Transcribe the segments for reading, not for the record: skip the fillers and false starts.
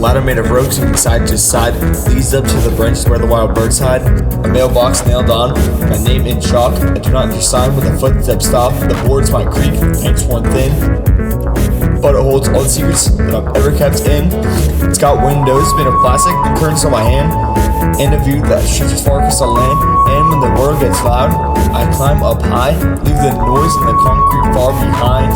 ladder made of ropes moving side to side leads up to the branches where the wild birds hide. A mailbox nailed on, my name in chalk. I do not enter sign with a footstep stop. The boards might creak, paint's worn thin, but it holds all the secrets that I've ever kept in. It's got windows made of plastic and curtains on my hand, and a view that stretches far across the land. And when the world gets loud, I climb up high, leave the noise and the concrete far behind.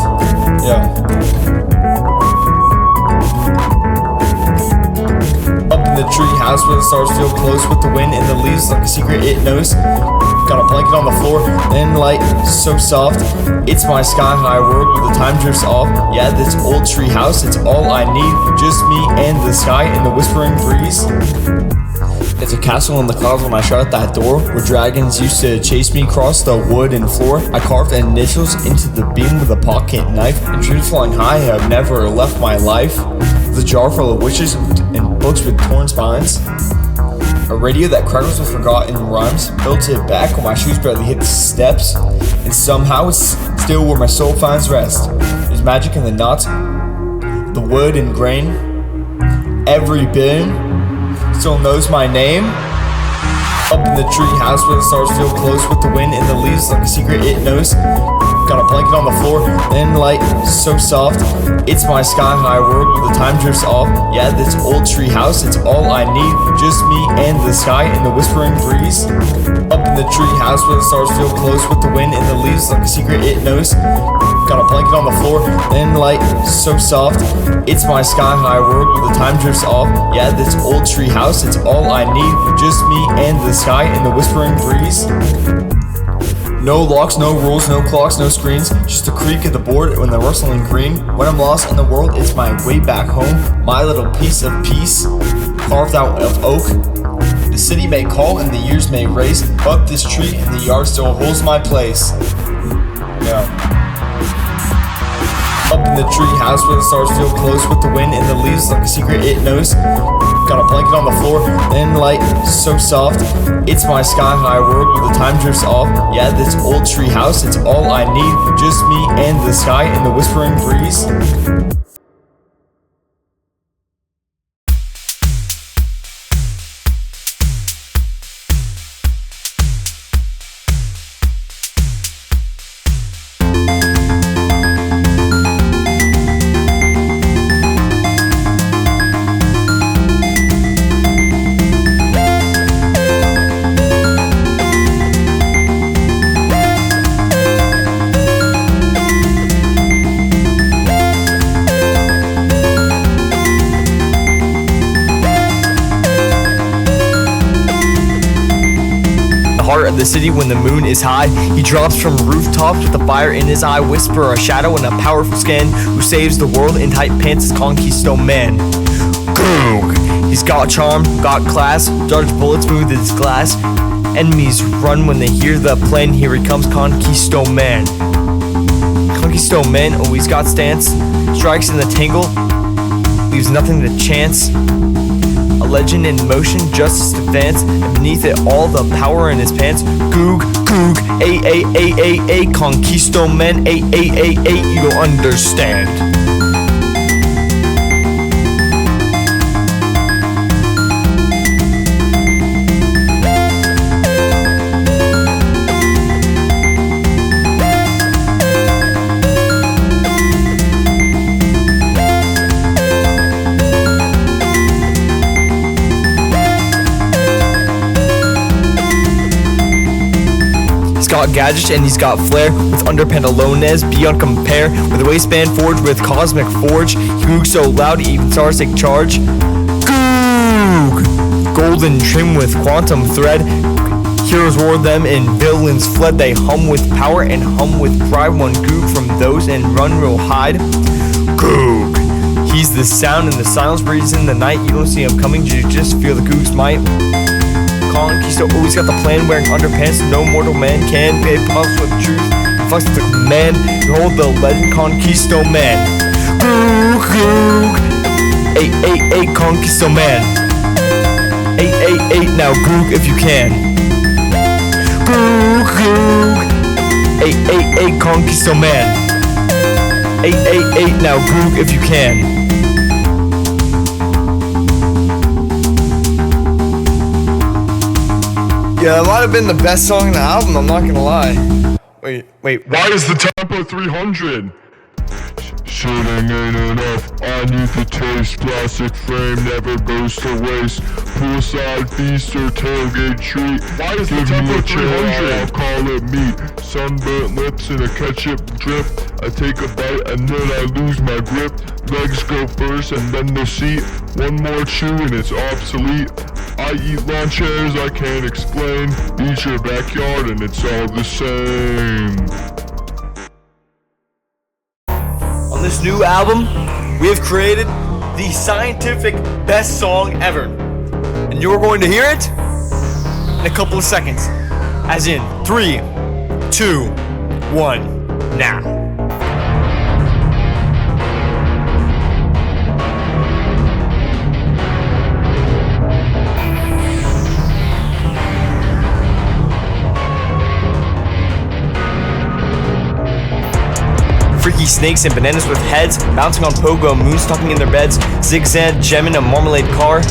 Up in the treehouse where the stars feel close, with the wind and the leaves like a secret it knows. Got a blanket on the floor, and light so soft. It's my sky-high world where the time drifts off. Yeah, this old tree house, it's all I need. Just me and the sky and the whispering breeze. It's a castle in the clouds when I shut that door, where dragons used to chase me across the wooden floor. I carved initials into the beam with a pocket knife, and dreams flying high have never left my life. The jar full of wishes and books with torn spines. A radio that crackles with forgotten rhymes, built it back when my shoes barely hit the steps. And somehow it's still where my soul finds rest. There's magic in the knots, the wood and grain. Every bin still knows my name. Up in the treehouse where the stars feel close, with the wind and the leaves like a secret it knows. Got a blanket on the floor, and light so soft. It's my sky-high world where the time drifts off. Yeah, this old tree house, it's all I need. Just me and the sky and the whispering breeze. Up in the tree house where the stars feel close, with the wind and the leaves like a secret it knows. Got a blanket on the floor, and light so soft. It's my sky-high world where the time drifts off. Yeah, this old tree house, it's all I need. Just me and the sky and the whispering breeze. No locks, no rules, no clocks, no screens. Just the creak of the board when the rustling green. When I'm lost in the world, it's my way back home. My little piece of peace, carved out of oak. The city may call and the years may race, but this tree in the yard still holds my place. Up in the tree house where the stars feel close, with the wind and the leaves like a secret it knows. Got a blanket on the floor, and light so soft. It's my sky-high world where the time drifts off. Yeah, this old tree house, it's all I need. Just me and the sky and the whispering breeze. Of the city when the moon is high, he drops from rooftops with a fire in his eye, whisper a shadow and a powerful skin, who saves the world in tight pants is Quisto Man. Goog! He's got charm, got class, dodge bullets smooth as glass. Enemies run when they hear the plan. Here he comes, Quisto Man. Quisto Man always got stance, strikes in the tangle, leaves nothing to chance. A legend in motion, justice advance, and beneath it all the power in his pants. Goog, goog, Quisto Man, you'll understand. He's got gadgets and he's got flair, with underpantalones beyond compare, with a waistband forged with cosmic forge. He googs so loud even stars take charge. Goog! Golden trim with quantum thread, heroes roar them and villains fled. They hum with power and hum with pride. One goog from those and run real hide. Goog! He's the sound and the silence breathes in the night. You don't see him coming, you just feel the goog's might. Quisto always got the plan, wearing underpants no mortal man can. Pay puffs with truth, flex with the command. Behold the legend Quisto Man. Goog, goog. Quisto Man. 888 now goog if you can. Goog, goog. 888 Quisto Man. 888 now goog if you can. Yeah, that might have been the best song in the album, I'm not gonna lie. Wait. Why is the tempo 300? Shooting ain't enough, I need the taste. Plastic frame never goes to waste. Poolside feast or tailgate treat. Why is the tempo 300? I'll call it meat. Sunburnt lips in a ketchup drip. I take a bite and then I lose my grip. Legs go first and then the seat. One more chew and it's obsolete. I eat lawn chairs I can't explain. Eat your backyard and it's all the same. On this new album, we have created the scientific best song ever. And you're going to hear it in a couple of seconds. As in 3, 2, 1, now. Freaky snakes and bananas with heads, bouncing on pogo, moons talking in their beds, zigzag gem in a marmalade car,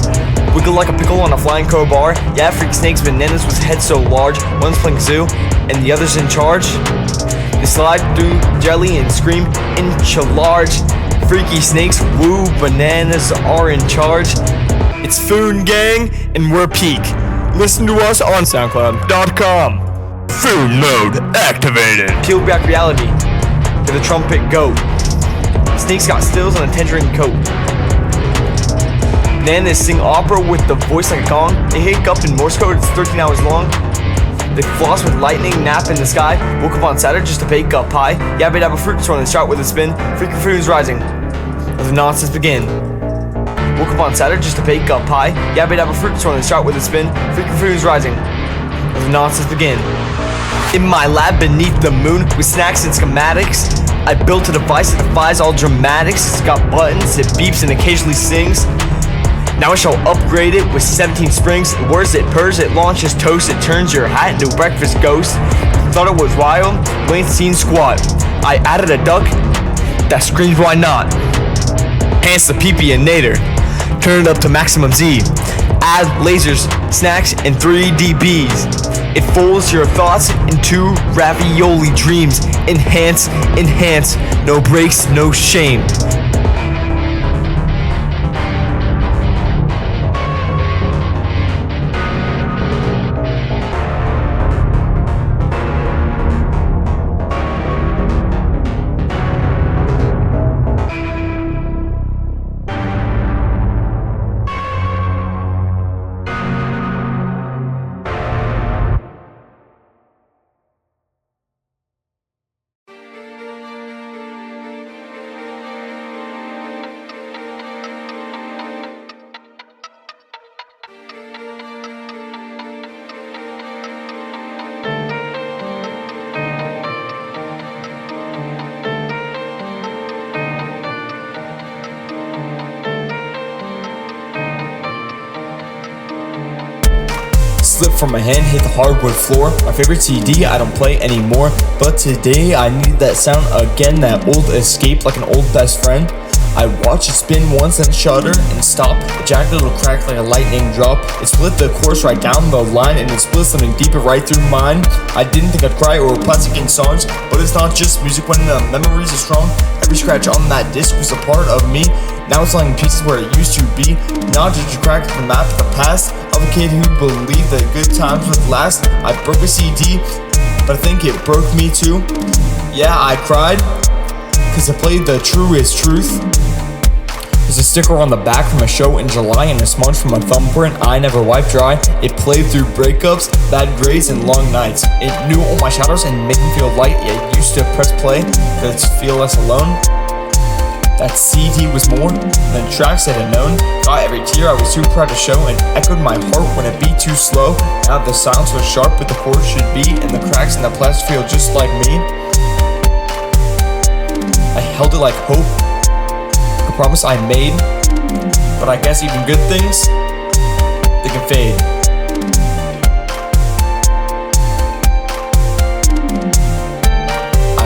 wiggle like a pickle on a flying crowbar. Yeah, freaky snakes, bananas with heads so large, one's playing zoo and the other's in charge. They slide through jelly and scream inch large. Freaky snakes, woo, bananas are in charge. It's Foon gang and we're peak. Listen to us on SoundCloud.com. Foon mode activated. Peel back reality. To the trumpet goat. Snakes got stills on a tangerine coat. Bananas sing opera with the voice like a gong. They hiccup in Morse code, it's 13 hours long. They floss with lightning, nap in the sky. Woke up on Saturday just to bake up pie. Yabba dabba fruit store and start with a spin. Freaky Foon's rising. Let the nonsense begin. Woke up on Saturday just to bake up pie. Yabba dabba fruit store and start with a spin. Freaky Foon's rising. Let the nonsense begin. In my lab beneath the moon with snacks and schematics, I built a device that defies all dramatics. It's got buttons, it beeps and occasionally sings. Now I shall upgrade it with 17 springs. It whirs, it purrs, it launches toast. It turns your hat into a breakfast ghost. Thought it was wild, lane scene squat. I added a duck that screams why not. Hence the PP-inator. Turn it up to maximum Z. Add lasers, snacks, and 3DBs. It folds your thoughts into ravioli dreams. Enhance, enhance, no breaks, no shame. Slip from my hand, hit the hardwood floor. My favorite CD, I don't play anymore. But today I need that sound again, that old escape like an old best friend. I watch it spin once and shudder and stop. A jagged little crack like a lightning drop. It split the course right down the line and it split something deeper right through mine. I didn't think I'd cry or plastic in songs, but it's not just music when the memories are strong. Every scratch on that disc was a part of me. Now it's lying in pieces where it used to be. Now just a crack at the map of the past of a kid who believed that good times would last. I broke a CD, but I think it broke me too. Yeah, I cried, cause I played the truest truth. There's a sticker on the back from a show in July and a smudge from a thumbprint I never wiped dry. It played through breakups, bad grades, and long nights. It knew all my shadows and made me feel light. It used to press play to feel less alone. That CD was more than tracks I had known. Got every tear I was too proud to show and echoed my heart when it beat too slow. Now the sounds was sharp but the chords should be, and the cracks in the plastic feel just like me. I held it like hope, a promise I made, but I guess even good things, they can fade. I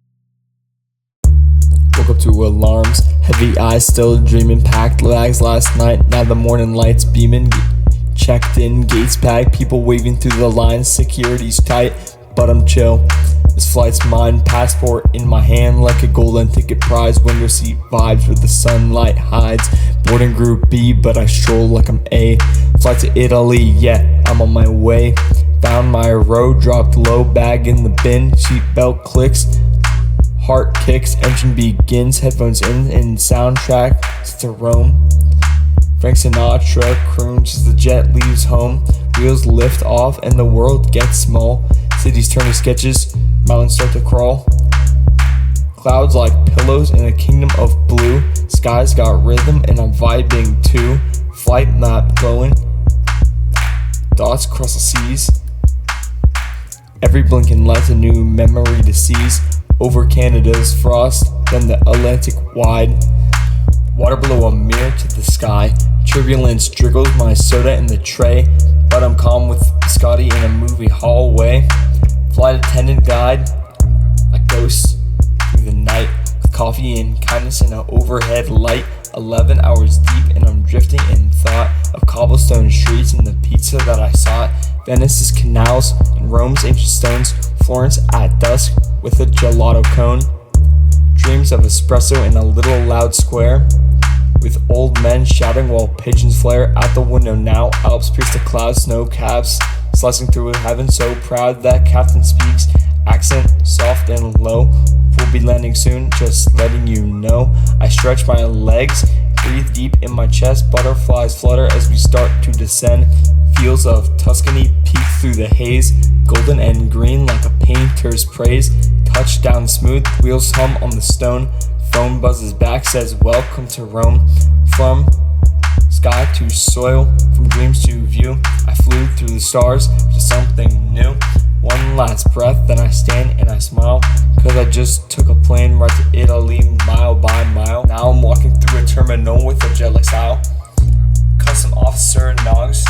to alarms. Heavy eyes still dreaming, packed lags last night. Now the morning lights beaming. Checked in, gates packed, people waving through the lines. Security's tight, but I'm chill. This flight's mine, passport in my hand like a golden ticket prize. Window seat vibes where the sunlight hides. Boarding group B, but I stroll like I'm A. Flight to Italy, yeah, I'm on my way. Found my row, dropped low, bag in the bin. Seatbelt clicks, heart kicks, engine begins. Headphones in and soundtrack to Rome. Frank Sinatra croons as the jet leaves home. Wheels lift off and the world gets small. Cities turn to sketches, mountains start to crawl. Clouds like pillows in a kingdom of blue. Skies got rhythm and I'm vibing too. Flight map glowing, thoughts cross the seas. Every blinking light's a new memory to seize. Over Canada's frost, then the Atlantic wide. Water below a mirror to the sky. Turbulence trickles my soda in the tray, but I'm calm with Scotty in a movie hallway. Flight attendant guide, like ghosts through the night, with coffee and kindness in an overhead light. 11 hours deep and I'm drifting in thought of cobblestone streets and the pizza that I sought. Venice's canals and Rome's ancient stones. Florence at dusk with a gelato cone. Dreams of espresso in a little loud square, with old men shouting while pigeons flare out the window now. Alps pierce the clouds, snow caps slicing through heaven, so proud that captain speaks. Accent soft and low, we'll be landing soon, just letting you know. I stretch my legs, breathe deep in my chest. Butterflies flutter as we start to descend. Fields of Tuscany peek through the haze, golden and green like a painter's praise. Touchdown smooth, wheels hum on the stone. Phone buzzes back, says welcome to Rome. From sky to soil, from dreams to view, I flew through the stars to something new. One last breath, then I stand and I smile, cause I just took a plane right to Italy, mile by mile. Now I'm walking through a terminal with a jet-like style. Custom officer nods,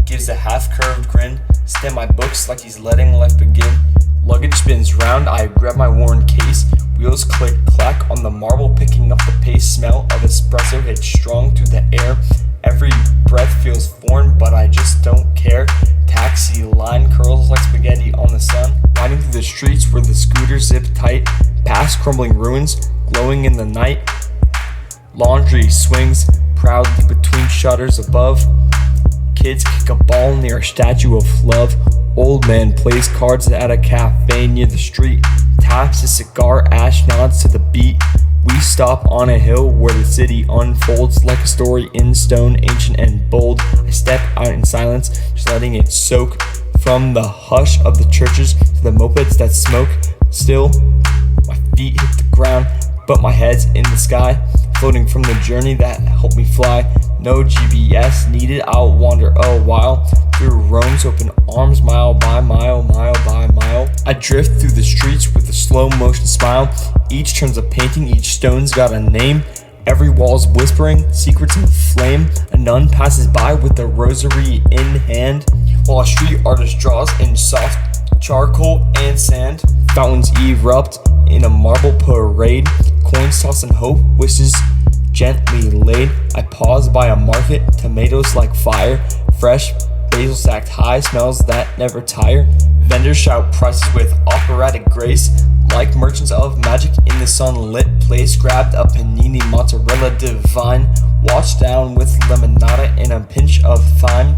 gives a half-curved grin. Stand my books like he's letting life begin. Luggage spins round, I grab my worn case. Wheels click clack on the marble, picking up the pace. Smell of espresso hits strong through the air. Every breath feels foreign, but I just don't care. Taxi line curls like spaghetti on the sun. Riding through the streets where the scooters zip tight. Past crumbling ruins, glowing in the night. Laundry swings proudly between shutters above. Kids kick a ball near a statue of love. Old man plays cards at a cafe near the street. Taps a cigar, ash nods to the beat. We stop on a hill where the city unfolds like a story in stone, ancient and bold. I step out in silence, just letting it soak. From the hush of the churches to the mopeds that smoke. Still, my feet hit the ground, but my head's in the sky. Floating from the journey that helped me fly. No GPS needed, I'll wander a while through Rome's open arms, mile by mile, mile by mile. I drift through the streets with a slow motion smile. Each turn's a painting, each stone's got a name. Every wall's whispering, secrets in flame. A nun passes by with a rosary in hand, while a street artist draws in soft charcoal and sand. Fountains erupt in a marble parade. Coins toss in hope, wishes gently laid. I pause by a market, tomatoes like fire. Fresh basil stacked high, smells that never tire. Vendors shout prices with operatic grace, like merchants of magic in the sunlit place. Grabbed a panini mozzarella divine, washed down with lemonada and a pinch of thyme.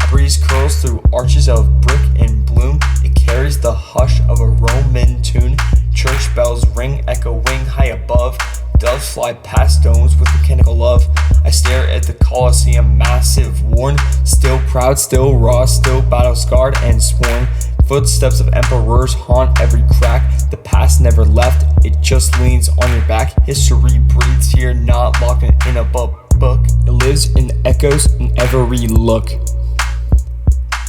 A breeze curls through arches of brick and bloom. It carries the hush of a Roman tune. Church bells ring, echoing high above. Doves fly past domes with mechanical love. I stare at the Colosseum, massive, worn. Still proud, still raw, still battle-scarred and sworn. Footsteps of emperors haunt every crack. The past never left, it just leans on your back. History breathes here, not locked in a book. It lives in echoes in every look.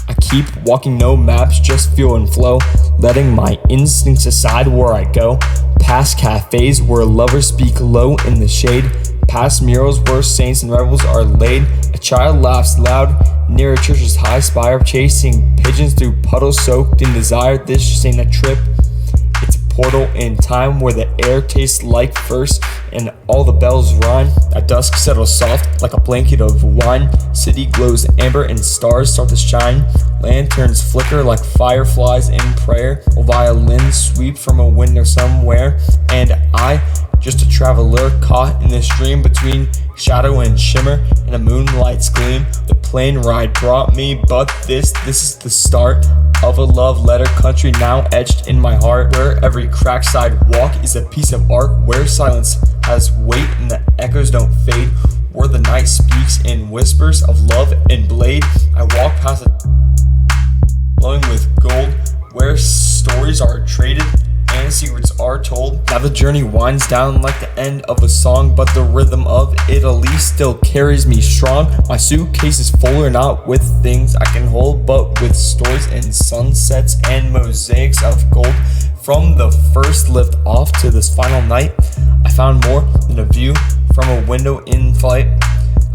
I keep walking, no maps, just feel and flow, letting my instincts decide where I go. Past cafes where lovers speak low in the shade. Past murals where saints and rebels are laid. A child laughs loud near a church's high spire, chasing pigeons through puddles soaked in desire. This just ain't a trip, it's a portal in time where the air tastes like first and all the bells rhyme. At dusk settles soft like a blanket of wine. City glows amber and stars start to shine. Lanterns flicker like fireflies in prayer, while violins sweep from a window somewhere. And I, just a traveler caught in this dream between shadow and shimmer and a moonlight's gleam. The plane ride brought me, but this is the start of a love letter country now etched in my heart, where every cracked sidewalk is a piece of art, where silence has weight and the echoes don't fade, where the night speaks in whispers of love and blade. I walk past it glowing with gold, where stories are traded and secrets are told. Now the journey winds down like the end of a song, but the rhythm of Italy still carries me strong. My suitcase is fuller not with things I can hold, but with stories and sunsets and mosaics of gold. From the first lift off to this final night, I found more than a view from a window in flight.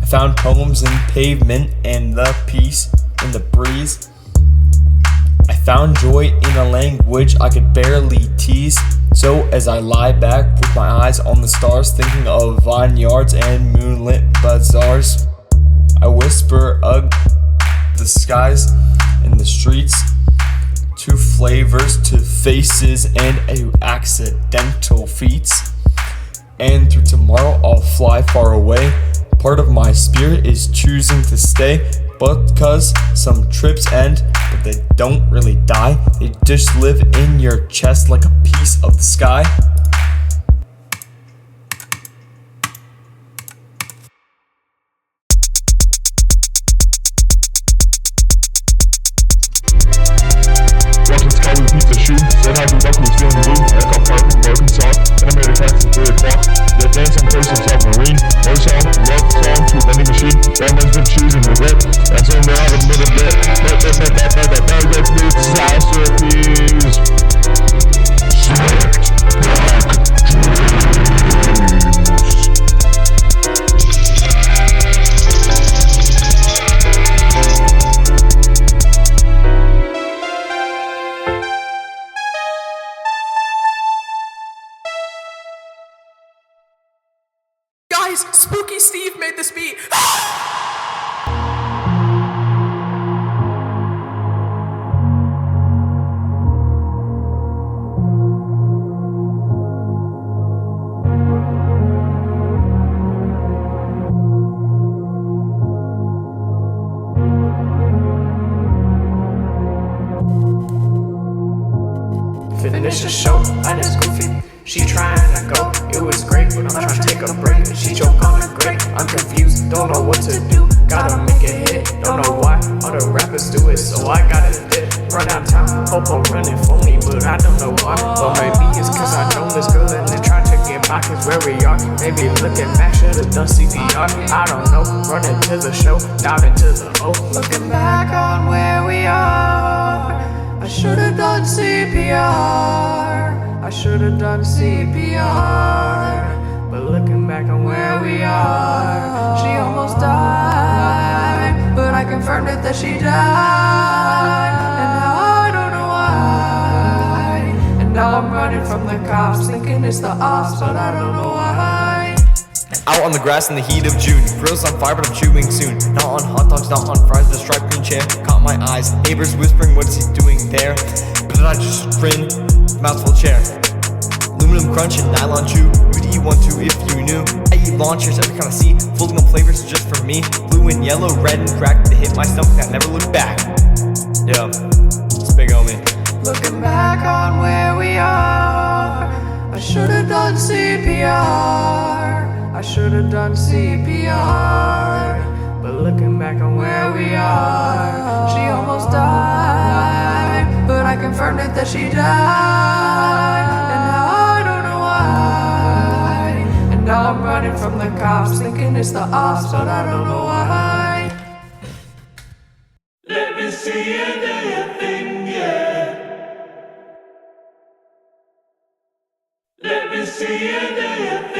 I found poems in pavement and the peace in the breeze. I found joy in a language I could barely tease. So as I lie back with my eyes on the stars, thinking of vineyards and moonlit bazaars, I whisper the skies and the streets, to flavors, to faces, and accidental feats. And through tomorrow I'll fly far away. Part of my spirit is choosing to stay, but cause some trips end, but they don't really die. They just live in your chest like a piece of the sky. Walked in the sky with a piece of shoe. Said hi to Buck who was feeling blue. I got parked in Arkansas. Then I made a taxi at 3 o'clock. Yeah, dance on place of submarine. Love song to a vending machine. That man's been choosing regret. That's only out a little bit. That disaster, please. Select black dreams. Guys, Spooky Steve made this beat. Finish the show, I just goofy. She trying to go, it was great, but I'm trying to take a break. She choke on the grate, I'm confused, don't know what to do. Gotta make a hit, don't know why, all the rappers do it, so I gotta dip. Run out of time, hope I'm running for me, but I don't know why. But maybe it's cause I know this girl and they're trying to get back is where we are. Maybe looking back, should've done CPR, I don't know. Running to the show, dive into the O. Looking back on where we are, I should've done CPR. I should've done CPR, but looking back on where we are, she almost died, but I confirmed it that she died, and now I don't know why, and now I'm running from the cops, thinking it's the ops, but I don't know why. Out on the grass in the heat of June, grills on fire but I'm chewing soon. Not on hot dogs, not on fries, the striped green chair caught my eyes. Neighbors whispering, what is he doing there? But then I just grinned, mouthful chair. Aluminum crunch and nylon chew, you'd eat one too if you knew. I eat launchers, every kind of sea, folding up flavors just for me. Blue and yellow, red and cracked, they hit my stomach, I never looked back. Yeah, it's big on me. Looking back on where we are, I should've done CPR. I should've done CPR, but looking back on where we are, she almost died, but I confirmed it that she died, and now I don't know why, and now I'm running from the cops, thinking it's the ops, but I don't know why. Let me see you do your thing, yeah. Let me see you do your thing.